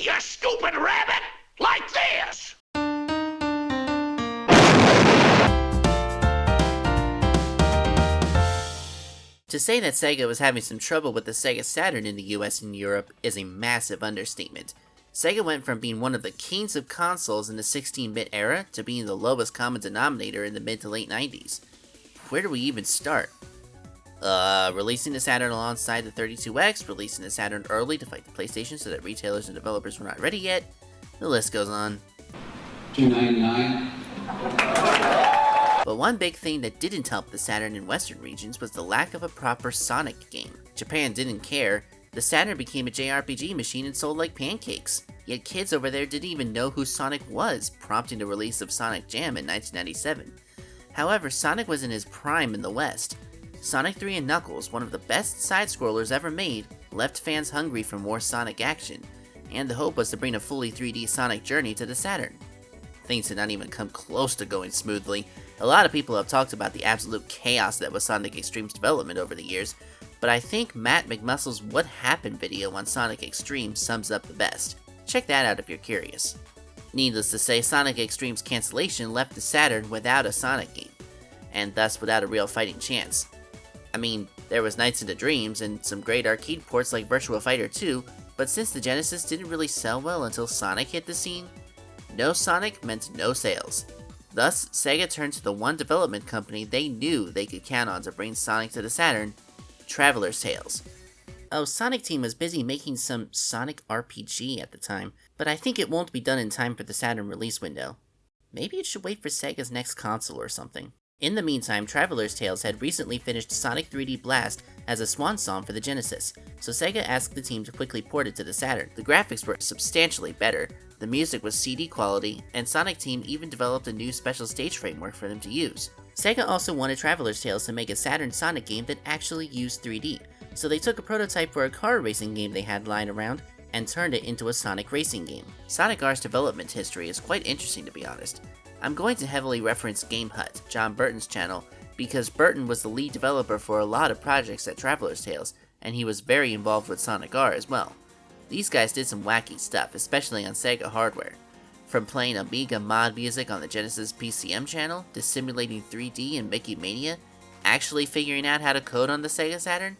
you stupid rabbit! Like this! To say that Sega was having some trouble with the Sega Saturn in the US and Europe is a massive understatement. Sega went from being one of the kings of consoles in the 16-bit era to being the lowest common denominator in the mid to late 90s. Where do we even start? Releasing the Saturn alongside the 32X, releasing the Saturn early to fight the PlayStation so that retailers and developers were not ready yet. The list goes on. $2.99. But one big thing that didn't help the Saturn in Western regions was the lack of a proper Sonic game. Japan didn't care. The Saturn became a JRPG machine and sold like pancakes. Yet kids over there didn't even know who Sonic was, prompting the release of Sonic Jam in 1997. However, Sonic was in his prime in the West. Sonic 3 and Knuckles, one of the best side-scrollers ever made, left fans hungry for more Sonic action, and the hope was to bring a fully 3D Sonic journey to the Saturn. Things did not even come close to going smoothly. A lot of people have talked about the absolute chaos that was Sonic Extreme's development over the years, but I think Matt McMuscle's What Happened video on Sonic Extreme sums up the best. Check that out if you're curious. Needless to say, Sonic Extreme's cancellation left the Saturn without a Sonic game, and thus without a real fighting chance. I mean, there was Nights into Dreams and some great arcade ports like Virtua Fighter 2, but since the Genesis didn't really sell well until Sonic hit the scene, no Sonic meant no sales. Thus, Sega turned to the one development company they knew they could count on to bring Sonic to the Saturn, Traveler's Tales. Oh, Sonic Team was busy making some Sonic RPG at the time, but I think it won't be done in time for the Saturn release window. Maybe it should wait for Sega's next console or something. In the meantime, Traveler's Tales had recently finished Sonic 3D Blast as a swan song for the Genesis, so Sega asked the team to quickly port it to the Saturn. The graphics were substantially better, the music was CD quality, and Sonic Team even developed a new special stage framework for them to use. Sega also wanted Traveler's Tales to make a Saturn Sonic game that actually used 3D, so they took a prototype for a car racing game they had lying around and turned it into a Sonic racing game. Sonic R's development history is quite interesting, to be honest. I'm going to heavily reference Game Hut, John Burton's channel, because Burton was the lead developer for a lot of projects at Traveler's Tales, and he was very involved with Sonic R as well. These guys did some wacky stuff, especially on Sega hardware. From playing Amiga mod music on the Genesis PCM channel, to simulating 3D in Mickey Mania, actually figuring out how to code on the Sega Saturn,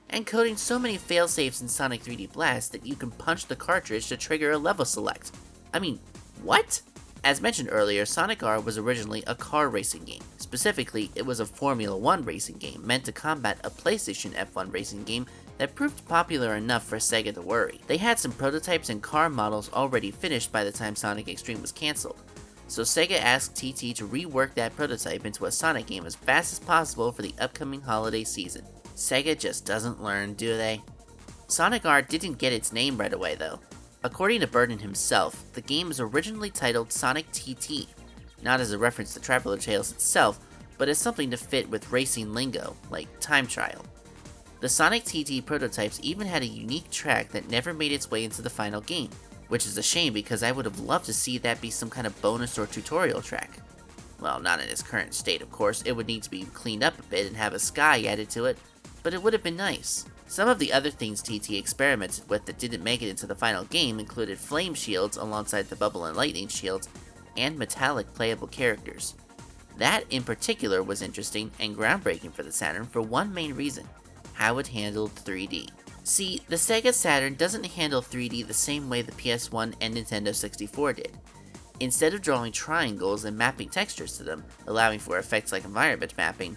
and coding so many failsafes in Sonic 3D Blast that you can punch the cartridge to trigger a level select. I mean, what? As mentioned earlier, Sonic R was originally a car racing game. Specifically, it was a Formula 1 racing game meant to combat a PlayStation F1 racing game that proved popular enough for Sega to worry. They had some prototypes and car models already finished by the time Sonic Extreme was cancelled, so Sega asked TT to rework that prototype into a Sonic game as fast as possible for the upcoming holiday season. Sega just doesn't learn, do they? Sonic R didn't get its name right away though. According to Burton himself, the game was originally titled Sonic TT, not as a reference to Traveler Tales itself, but as something to fit with racing lingo, like time trial. The Sonic TT prototypes even had a unique track that never made its way into the final game, which is a shame because I would have loved to see that be some kind of bonus or tutorial track. Well, not in its current state, of course. It would need to be cleaned up a bit and have a sky added to it, but it would have been nice. Some of the other things TT experimented with that didn't make it into the final game included flame shields alongside the bubble and lightning shields, and metallic playable characters. That in particular was interesting and groundbreaking for the Saturn for one main reason: how it handled 3D. See, the Sega Saturn doesn't handle 3D the same way the PS1 and Nintendo 64 did. Instead of drawing triangles and mapping textures to them, allowing for effects like environment mapping,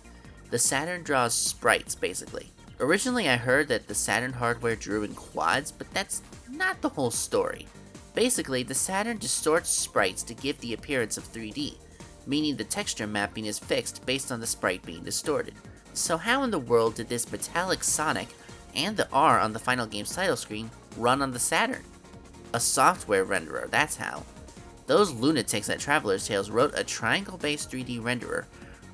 the Saturn draws sprites basically. Originally I heard that the Saturn hardware drew in quads, but that's not the whole story. Basically, the Saturn distorts sprites to give the appearance of 3D, meaning the texture mapping is fixed based on the sprite being distorted. So how in the world did this metallic Sonic and the R on the final game's title screen run on the Saturn? A software renderer, that's how. Those lunatics at Traveler's Tales wrote a triangle-based 3D renderer,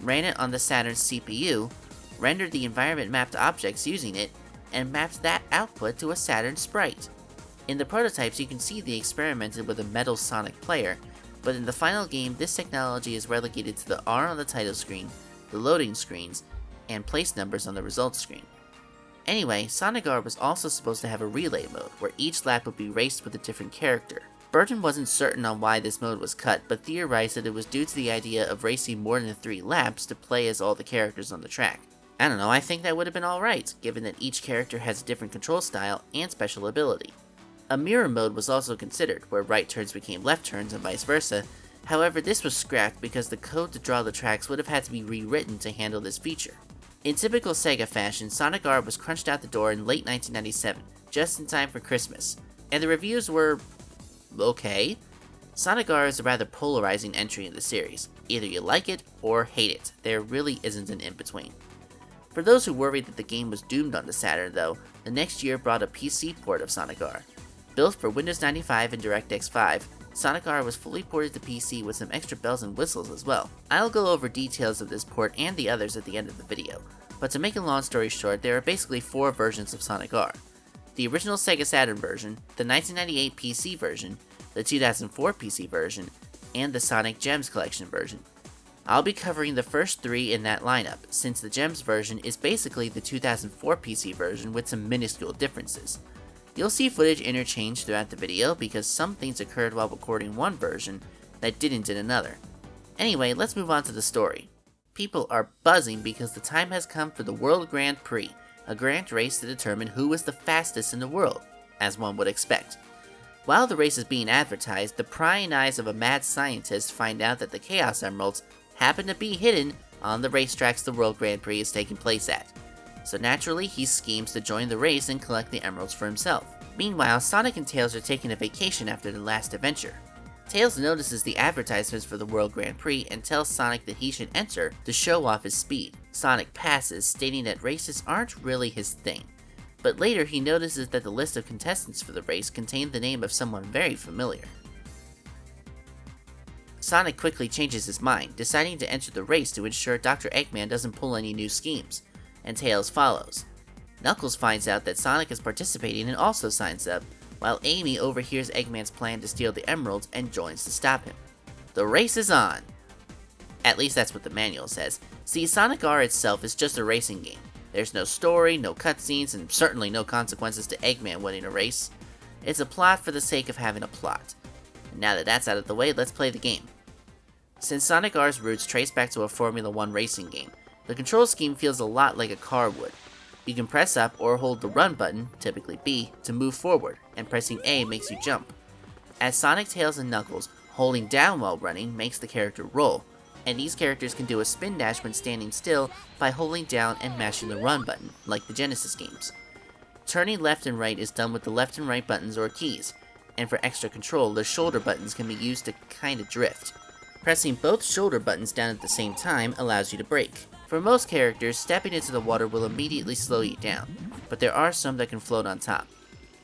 ran it on the Saturn's CPU, rendered the environment mapped objects using it, and mapped that output to a Saturn sprite. In the prototypes you can see they experimented with a metal Sonic player, but in the final game this technology is relegated to the R on the title screen, the loading screens, and place numbers on the results screen. Anyway, Sonic R was also supposed to have a relay mode, where each lap would be raced with a different character. Burton wasn't certain on why this mode was cut, but theorized that it was due to the idea of racing more than 3 laps to play as all the characters on the track. I don't know, I think that would have been alright, given that each character has a different control style and special ability. A mirror mode was also considered, where right turns became left turns and vice versa. However, this was scrapped because the code to draw the tracks would have had to be rewritten to handle this feature. In typical Sega fashion, Sonic R was crunched out the door in late 1997, just in time for Christmas, and the reviews were okay. Sonic R is a rather polarizing entry in the series. Either you like it or hate it. There really isn't an in-between. For those who worried that the game was doomed on the Saturn though, the next year brought a PC port of Sonic R. Built for Windows 95 and DirectX 5, Sonic R was fully ported to PC with some extra bells and whistles as well. I'll go over details of this port and the others at the end of the video, but to make a long story short, there are basically 4 versions of Sonic R. The original Sega Saturn version, the 1998 PC version, the 2004 PC version, and the Sonic Gems Collection version. I'll be covering the first 3 in that lineup, since the Gems version is basically the 2004 PC version with some minuscule differences. You'll see footage interchanged throughout the video because some things occurred while recording one version that didn't in another. Anyway, let's move on to the story. People are buzzing because the time has come for the World Grand Prix, a grand race to determine who is the fastest in the world, as one would expect. While the race is being advertised, the prying eyes of a mad scientist find out that the Chaos Emeralds happen to be hidden on the racetracks the World Grand Prix is taking place at. So naturally, he schemes to join the race and collect the emeralds for himself. Meanwhile, Sonic and Tails are taking a vacation after their last adventure. Tails notices the advertisements for the World Grand Prix and tells Sonic that he should enter to show off his speed. Sonic passes, stating that races aren't really his thing. But later he notices that the list of contestants for the race contained the name of someone very familiar. Sonic quickly changes his mind, deciding to enter the race to ensure Dr. Eggman doesn't pull any new schemes, and Tails follows. Knuckles finds out that Sonic is participating and also signs up, while Amy overhears Eggman's plan to steal the emeralds and joins to stop him. The race is on! At least that's what the manual says. See, Sonic R itself is just a racing game. There's no story, no cutscenes, and certainly no consequences to Eggman winning a race. It's a plot for the sake of having a plot. Now that that's out of the way, let's play the game. Since Sonic R's roots trace back to a Formula 1 racing game, the control scheme feels a lot like a car would. You can press up or hold the run button, typically B, to move forward, and pressing A makes you jump. As Sonic, Tails, and Knuckles, holding down while running makes the character roll, and these characters can do a spin dash when standing still by holding down and mashing the run button, like the Genesis games. Turning left and right is done with the left and right buttons or keys, and for extra control, the shoulder buttons can be used to kinda drift. Pressing both shoulder buttons down at the same time allows you to brake. For most characters, stepping into the water will immediately slow you down, but there are some that can float on top.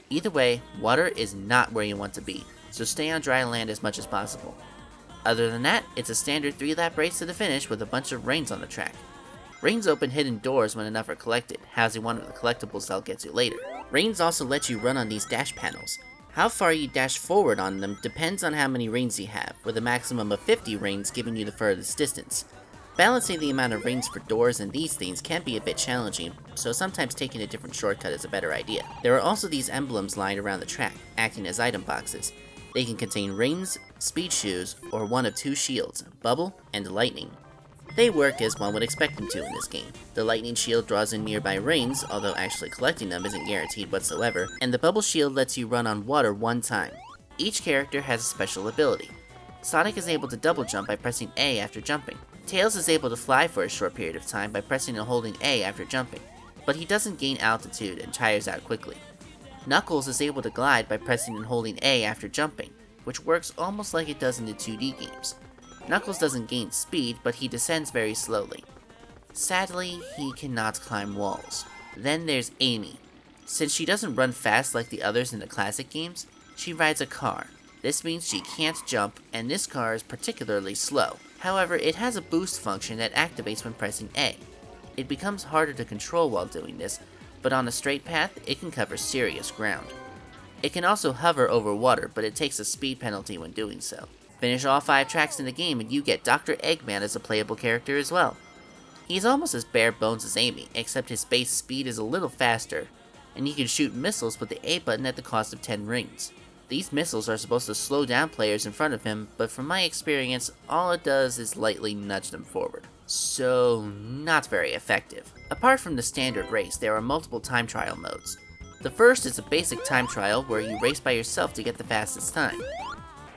Either way, water is not where you want to be, so stay on dry land as much as possible. Other than that, it's a standard 3-lap race to the finish with a bunch of rings on the track. Rings open hidden doors when enough are collected, housing one of the collectibles I'll get to later. Rings also let you run on these dash panels. How far you dash forward on them depends on how many rings you have, with a maximum of 50 rings giving you the furthest distance. Balancing the amount of rings for doors and these things can be a bit challenging, so sometimes taking a different shortcut is a better idea. There are also these emblems lying around the track, acting as item boxes. They can contain rings, speed shoes, or one of 2 shields, bubble and lightning. They work as one would expect them to in this game. The lightning shield draws in nearby rings, although actually collecting them isn't guaranteed whatsoever, and the bubble shield lets you run on water one time. Each character has a special ability. Sonic is able to double jump by pressing A after jumping. Tails is able to fly for a short period of time by pressing and holding A after jumping, but he doesn't gain altitude and tires out quickly. Knuckles is able to glide by pressing and holding A after jumping, which works almost like it does in the 2D games. Knuckles doesn't gain speed, but he descends very slowly. Sadly, he cannot climb walls. Then there's Amy. Since she doesn't run fast like the others in the classic games, she rides a car. This means she can't jump, and this car is particularly slow. However, it has a boost function that activates when pressing A. It becomes harder to control while doing this, but on a straight path, it can cover serious ground. It can also hover over water, but it takes a speed penalty when doing so. Finish all 5 tracks in the game and you get Dr. Eggman as a playable character as well. He's almost as bare bones as Amy, except his base speed is a little faster, and he can shoot missiles with the A button at the cost of 10 rings. These missiles are supposed to slow down players in front of him, but from my experience, all it does is lightly nudge them forward. So, not very effective. Apart from the standard race, there are multiple time trial modes. The first is a basic time trial where you race by yourself to get the fastest time.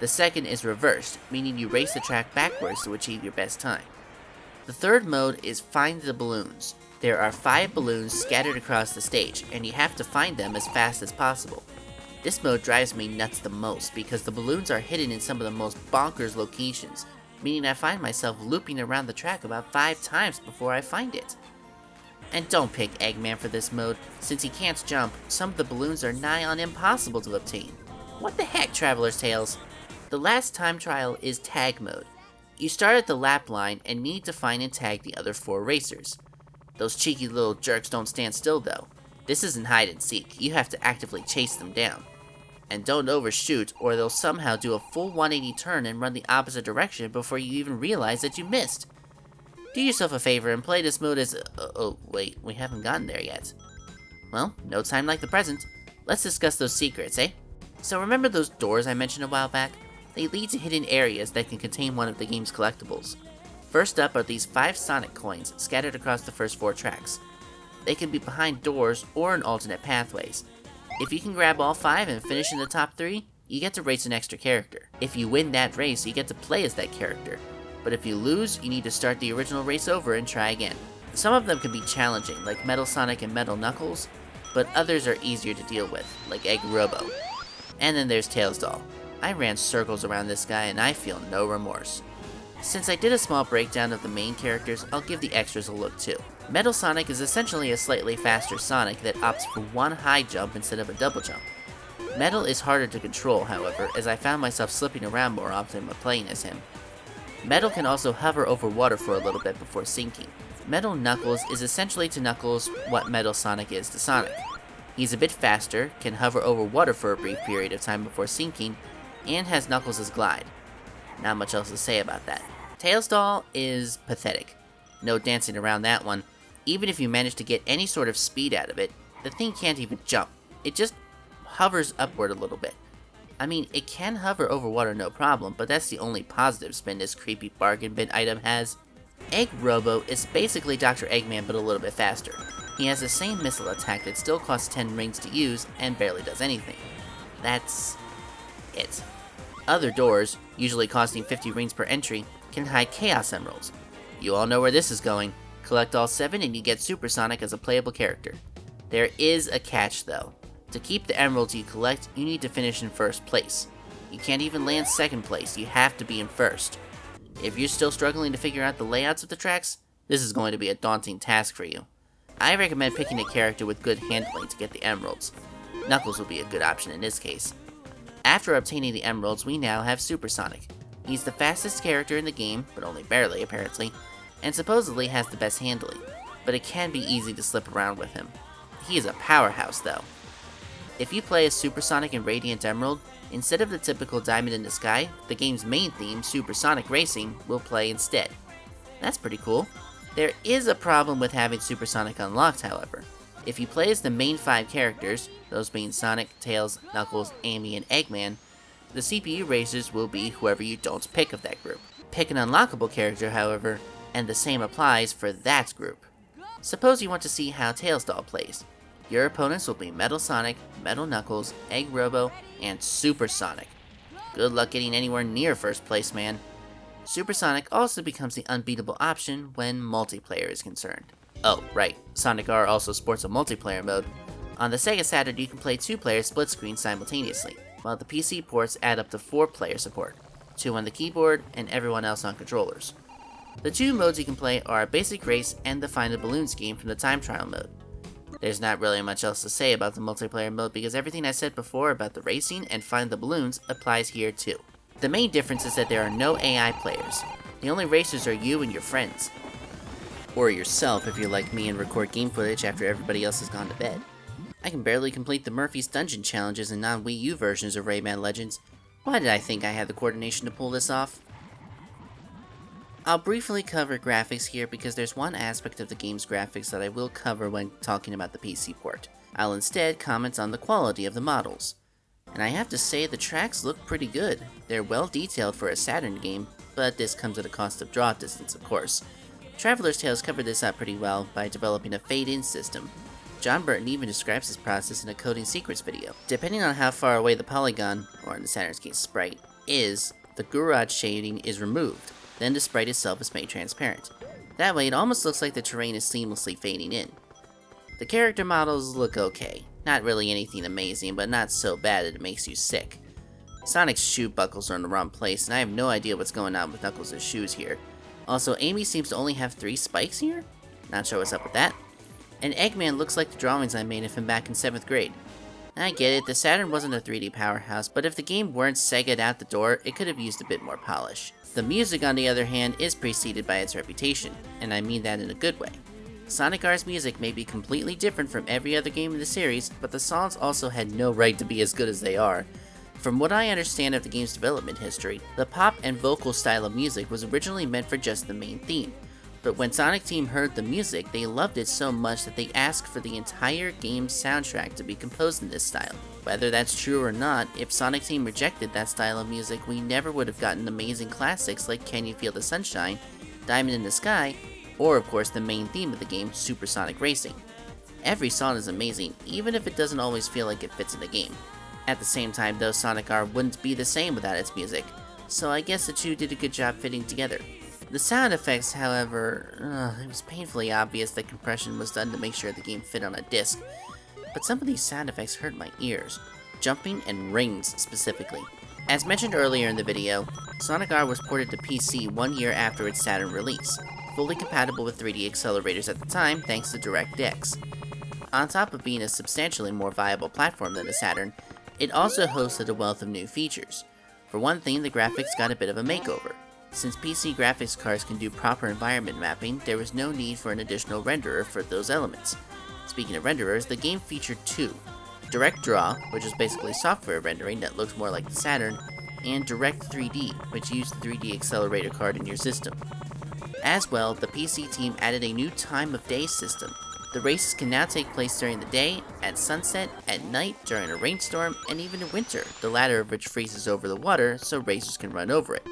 The second is reversed, meaning you race the track backwards to achieve your best time. The third mode is Find the Balloons. There are 5 balloons scattered across the stage, and you have to find them as fast as possible. This mode drives me nuts the most because the balloons are hidden in some of the most bonkers locations, meaning I find myself looping around the track about 5 times before I find it. And don't pick Eggman for this mode, since he can't jump, some of the balloons are nigh on impossible to obtain. What the heck, Traveler's Tales? The last time trial is Tag mode. You start at the lap line and need to find and tag the other 4 racers. Those cheeky little jerks don't stand still though. This isn't hide and seek, you have to actively chase them down. And don't overshoot, or they'll somehow do a full 180 turn and run the opposite direction before you even realize that you missed. Do yourself a favor and play this mode as... oh wait, we haven't gotten there yet. Well, no time like the present. Let's discuss those secrets, eh? So remember those doors I mentioned a while back? They lead to hidden areas that can contain one of the game's collectibles. First up are these 5 Sonic coins scattered across the first 4 tracks. They can be behind doors or in alternate pathways. If you can grab all 5 and finish in the top 3, you get to race an extra character. If you win that race, you get to play as that character. But if you lose, you need to start the original race over and try again. Some of them can be challenging, like Metal Sonic and Metal Knuckles, but others are easier to deal with, like Egg Robo. And then there's Tails Doll. I ran circles around this guy and I feel no remorse. Since I did a small breakdown of the main characters, I'll give the extras a look too. Metal Sonic is essentially a slightly faster Sonic that opts for one high jump instead of a double jump. Metal is harder to control, however, as I found myself slipping around more often when playing as him. Metal can also hover over water for a little bit before sinking. Metal Knuckles is essentially to Knuckles what Metal Sonic is to Sonic. He's a bit faster, can hover over water for a brief period of time before sinking, and has Knuckles' glide. Not much else to say about that. Tails Doll is pathetic. No dancing around that one. Even if you manage to get any sort of speed out of it, the thing can't even jump. It just hovers upward a little bit. I mean, it can hover over water no problem, but that's the only positive spin this creepy bargain bin item has. Egg Robo is basically Dr. Eggman but a little bit faster. He has the same missile attack that still costs 10 rings to use and barely does anything. That's it. Other doors, usually costing 50 rings per entry, can hide Chaos Emeralds. You all know where this is going. Collect all 7 and you get Super Sonic as a playable character. There is a catch though. To keep the emeralds you collect, you need to finish in first place. You can't even land second place, you have to be in first. If you're still struggling to figure out the layouts of the tracks, this is going to be a daunting task for you. I recommend picking a character with good handling to get the emeralds. Knuckles will be a good option in this case. After obtaining the emeralds, we now have Super Sonic. He's the fastest character in the game, but only barely apparently, and supposedly has the best handling, but it can be easy to slip around with him. He is a powerhouse though. If you play as Super Sonic and Radiant Emerald, instead of the typical Diamond in the Sky, the game's main theme, Super Sonic Racing, will play instead. That's pretty cool. There is a problem with having Super Sonic unlocked, however. If you play as the main 5 characters, those being Sonic, Tails, Knuckles, Amy, and Eggman, the CPU racers will be whoever you don't pick of that group. Pick an unlockable character, however, and the same applies for that group. Suppose you want to see how Tails Doll plays. Your opponents will be Metal Sonic, Metal Knuckles, Egg Robo, and Super Sonic. Good luck getting anywhere near first place, man. Super Sonic also becomes the unbeatable option when multiplayer is concerned. Oh, right, Sonic R also sports a multiplayer mode. On the Sega Saturn you can play 2 players split screen simultaneously, while the PC ports add up to 4 player support, 2 on the keyboard and everyone else on controllers. The 2 modes you can play are Basic Race and the Find the Balloons game from the time trial mode. There's not really much else to say about the multiplayer mode because everything I said before about the racing and Find the Balloons applies here too. The main difference is that there are no AI players. The only racers are you and your friends. Or yourself if you're like me and record game footage after everybody else has gone to bed. I can barely complete the Murphy's Dungeon challenges and non-Wii U versions of Rayman Legends. Why did I think I had the coordination to pull this off? I'll briefly cover graphics here because there's one aspect of the game's graphics that I will cover when talking about the PC port. I'll instead comment on the quality of the models. And I have to say the tracks look pretty good. They're well detailed for a Saturn game, but this comes at a cost of draw distance, of course. Traveler's Tales covered this up pretty well by developing a fade-in system. John Burton even describes this process in a Coding Secrets video. Depending on how far away the polygon, or in the Saturn's case sprite, is, the garage shading is removed. Then the sprite itself is made transparent. That way it almost looks like the terrain is seamlessly fading in. The character models look okay. Not really anything amazing, but not so bad that it makes you sick. Sonic's shoe buckles are in the wrong place, and I have no idea what's going on with Knuckles' shoes here. Also, Amy seems to only have 3 spikes here? Not sure what's up with that. And Eggman looks like the drawings I made of him back in 7th grade. I get it, the Saturn wasn't a 3D powerhouse, but if the game weren't Sega'd out the door, it could have used a bit more polish. The music, on the other hand, is preceded by its reputation, and I mean that in a good way. Sonic R's music may be completely different from every other game in the series, but the songs also had no right to be as good as they are. From what I understand of the game's development history, the pop and vocal style of music was originally meant for just the main theme. But when Sonic Team heard the music, they loved it so much that they asked for the entire game's soundtrack to be composed in this style. Whether that's true or not, if Sonic Team rejected that style of music, we never would have gotten amazing classics like Can You Feel the Sunshine, Diamond in the Sky, or of course the main theme of the game, Supersonic Racing. Every song is amazing, even if it doesn't always feel like it fits in the game. At the same time though, Sonic R wouldn't be the same without its music, so I guess the two did a good job fitting together. The sound effects, however, it was painfully obvious that compression was done to make sure the game fit on a disc, but some of these sound effects hurt my ears, jumping and rings specifically. As mentioned earlier in the video, Sonic R was ported to PC 1 year after its Saturn release, fully compatible with 3D accelerators at the time thanks to DirectX. On top of being a substantially more viable platform than the Saturn, it also hosted a wealth of new features. For one thing, the graphics got a bit of a makeover. Since PC graphics cards can do proper environment mapping, there was no need for an additional renderer for those elements. Speaking of renderers, the game featured 2. Direct Draw, which is basically software rendering that looks more like the Saturn, and Direct 3D, which used the 3D accelerator card in your system. As well, the PC team added a new time of day system. The races can now take place during the day, at sunset, at night, during a rainstorm, and even in winter, the latter of which freezes over the water so racers can run over it.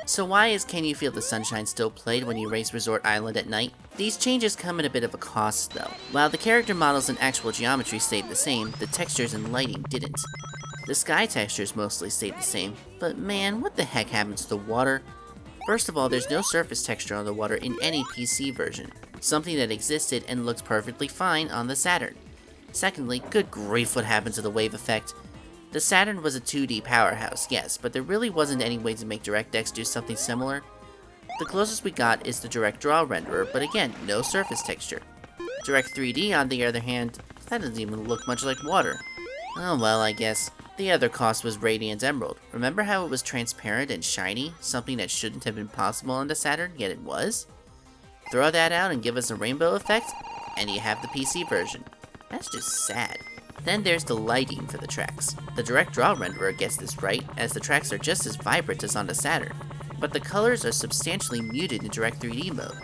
So why is Can You Feel the Sunshine still played when you race Resort Island at night? These changes come at a bit of a cost though. While the character models and actual geometry stayed the same, the textures and lighting didn't. The sky textures mostly stayed the same, but man, what the heck happened to the water? First of all, there's no surface texture on the water in any PC version, something that existed and looked perfectly fine on the Saturn. Secondly, good grief, what happened to the wave effect? The Saturn was a 2D powerhouse, yes, but there really wasn't any way to make DirectX do something similar. The closest we got is the Direct Draw renderer, but again, no surface texture. Direct 3D, on the other hand, that doesn't even look much like water. Oh well, I guess. The other cost was Radiant Emerald. Remember how it was transparent and shiny, something that shouldn't have been possible on the Saturn, yet it was? Throw that out and give us a rainbow effect, and you have the PC version. That's just sad. Then there's the lighting for the tracks. The Direct Draw renderer gets this right, as the tracks are just as vibrant as on the Saturn, but the colors are substantially muted in Direct 3D mode.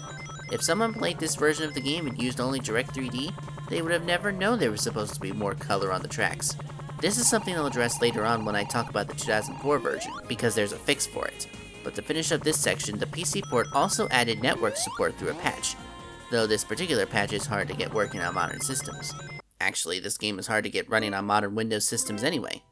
If someone played this version of the game and used only Direct 3D, they would have never known there was supposed to be more color on the tracks. This is something I'll address later on when I talk about the 2004 version, because there's a fix for it. But to finish up this section, the PC port also added network support through a patch, though this particular patch is hard to get working on modern systems. Actually, this game is hard to get running on modern Windows systems anyway.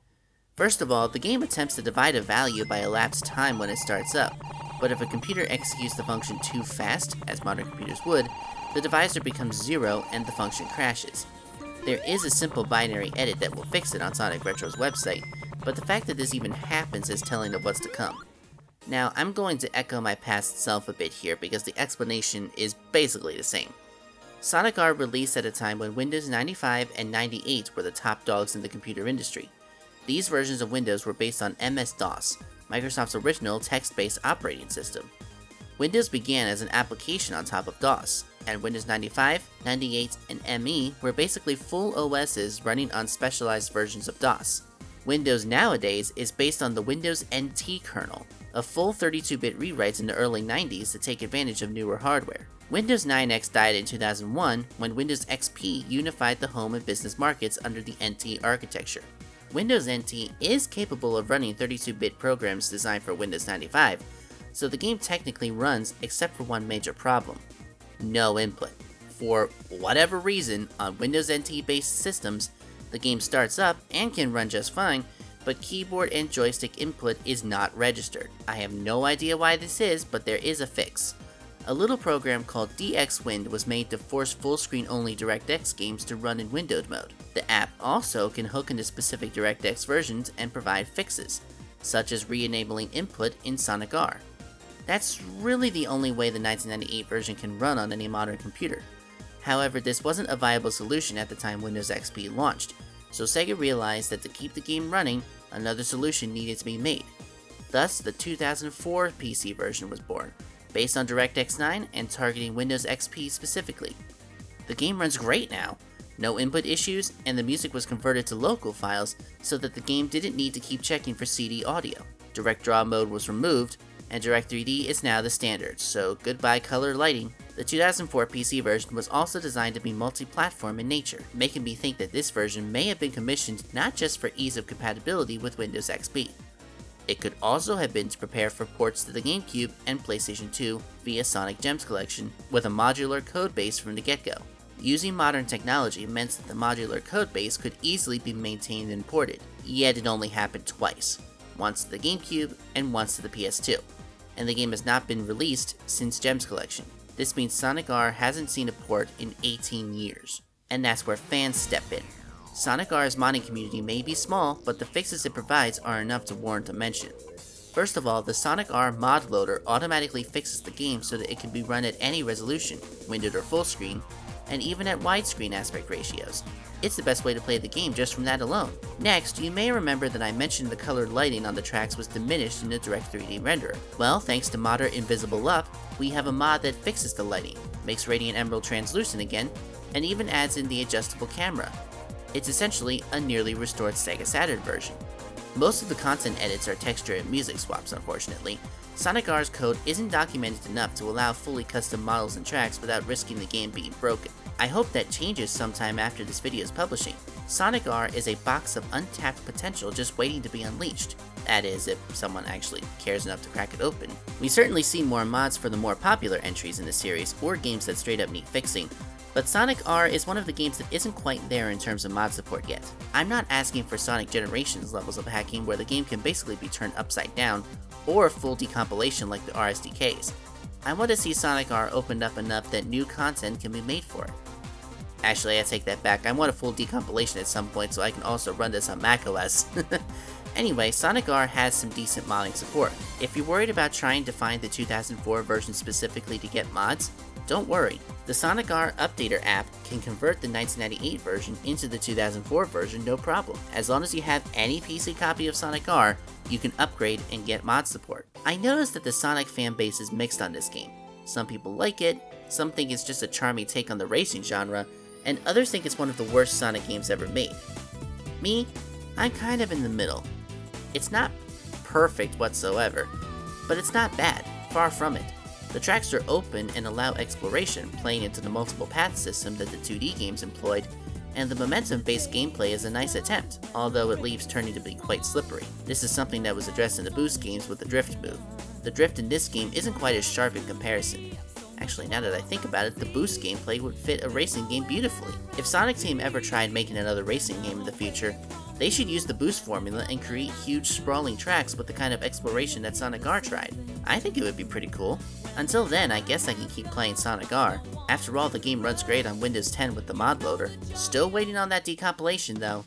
First of all, the game attempts to divide a value by elapsed time when it starts up, but if a computer executes the function too fast, as modern computers would, the divisor becomes 0 and the function crashes. There is a simple binary edit that will fix it on Sonic Retro's website, but the fact that this even happens is telling of what's to come. Now, I'm going to echo my past self a bit here because the explanation is basically the same. Sonic R released at a time when Windows 95 and 98 were the top dogs in the computer industry. These versions of Windows were based on MS-DOS, Microsoft's original text-based operating system. Windows began as an application on top of DOS, and Windows 95, 98, and ME were basically full OSs running on specialized versions of DOS. Windows nowadays is based on the Windows NT kernel, of full 32-bit rewrites in the early 90s to take advantage of newer hardware. Windows 9X died in 2001 when Windows XP unified the home and business markets under the NT architecture. Windows NT is capable of running 32-bit programs designed for Windows 95, so the game technically runs except for one major problem: no input. For whatever reason, on Windows NT-based systems, the game starts up and can run just fine, but keyboard and joystick input is not registered. I have no idea why this is, but there is a fix. A little program called DXWind was made to force full-screen only DirectX games to run in windowed mode. The app also can hook into specific DirectX versions and provide fixes, such as re-enabling input in Sonic R. That's really the only way the 1998 version can run on any modern computer. However, this wasn't a viable solution at the time Windows XP launched, so Sega realized that to keep the game running, another solution needed to be made. Thus, the 2004 PC version was born, based on DirectX 9 and targeting Windows XP specifically. The game runs great now, no input issues, and the music was converted to local files so that the game didn't need to keep checking for CD audio. Direct Draw mode was removed, and Direct 3D is now the standard, so goodbye color lighting. The 2004 PC version was also designed to be multi-platform in nature, making me think that this version may have been commissioned not just for ease of compatibility with Windows XP. It could also have been to prepare for ports to the GameCube and PlayStation 2 via Sonic Gems Collection, with a modular codebase from the get-go. Using modern technology meant that the modular codebase could easily be maintained and ported, yet it only happened twice, once to the GameCube and once to the PS2, and the game has not been released since Gems Collection. This means Sonic R hasn't seen a port in 18 years, and that's where fans step in. Sonic R's modding community may be small, but the fixes it provides are enough to warrant a mention. First of all, the Sonic R mod loader automatically fixes the game so that it can be run at any resolution, windowed or full screen, and even at widescreen aspect ratios. It's the best way to play the game just from that alone. Next, you may remember that I mentioned the colored lighting on the tracks was diminished in the Direct 3D renderer. Well, thanks to modder Invisible Up, we have a mod that fixes the lighting, makes Radiant Emerald translucent again, and even adds in the adjustable camera. It's essentially a nearly restored Sega Saturn version. Most of the content edits are texture and music swaps, unfortunately. Sonic R's code isn't documented enough to allow fully custom models and tracks without risking the game being broken. I hope that changes sometime after this video's publishing. Sonic R is a box of untapped potential just waiting to be unleashed. That is, if someone actually cares enough to crack it open. We certainly see more mods for the more popular entries in the series, or games that straight up need fixing, but Sonic R is one of the games that isn't quite there in terms of mod support yet. I'm not asking for Sonic Generations levels of hacking where the game can basically be turned upside down, or full decompilation like the RSDKs. I want to see Sonic R opened up enough that new content can be made for it. Actually, I take that back, I want a full decompilation at some point so I can also run this on macOS. Anyway, Sonic R has some decent modding support. If you're worried about trying to find the 2004 version specifically to get mods, don't worry. The Sonic R Updater app can convert the 1998 version into the 2004 version no problem. As long as you have any PC copy of Sonic R, you can upgrade and get mod support. I noticed that the Sonic fanbase is mixed on this game. Some people like it, some think it's just a charming take on the racing genre, and others think it's one of the worst Sonic games ever made. Me, I'm kind of in the middle. It's not perfect whatsoever, but it's not bad, far from it. The tracks are open and allow exploration, playing into the multiple path system that the 2D games employed, and the momentum-based gameplay is a nice attempt, although it leaves turning to be quite slippery. This is something that was addressed in the Boost games with the drift move. The drift in this game isn't quite as sharp in comparison. Actually, now that I think about it, the Boost gameplay would fit a racing game beautifully. If Sonic Team ever tried making another racing game in the future, they should use the Boost formula and create huge sprawling tracks with the kind of exploration that Sonic R tried. I think it would be pretty cool. Until then, I guess I can keep playing Sonic R. After all, the game runs great on Windows 10 with the mod loader. Still waiting on that decompilation though.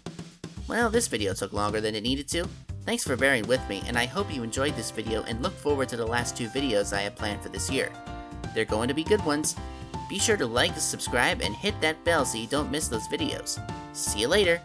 Well, this video took longer than it needed to. Thanks for bearing with me, and I hope you enjoyed this video and look forward to the last 2 videos I have planned for this year. They're going to be good ones. Be sure to like, subscribe, and hit that bell so you don't miss those videos. See you later!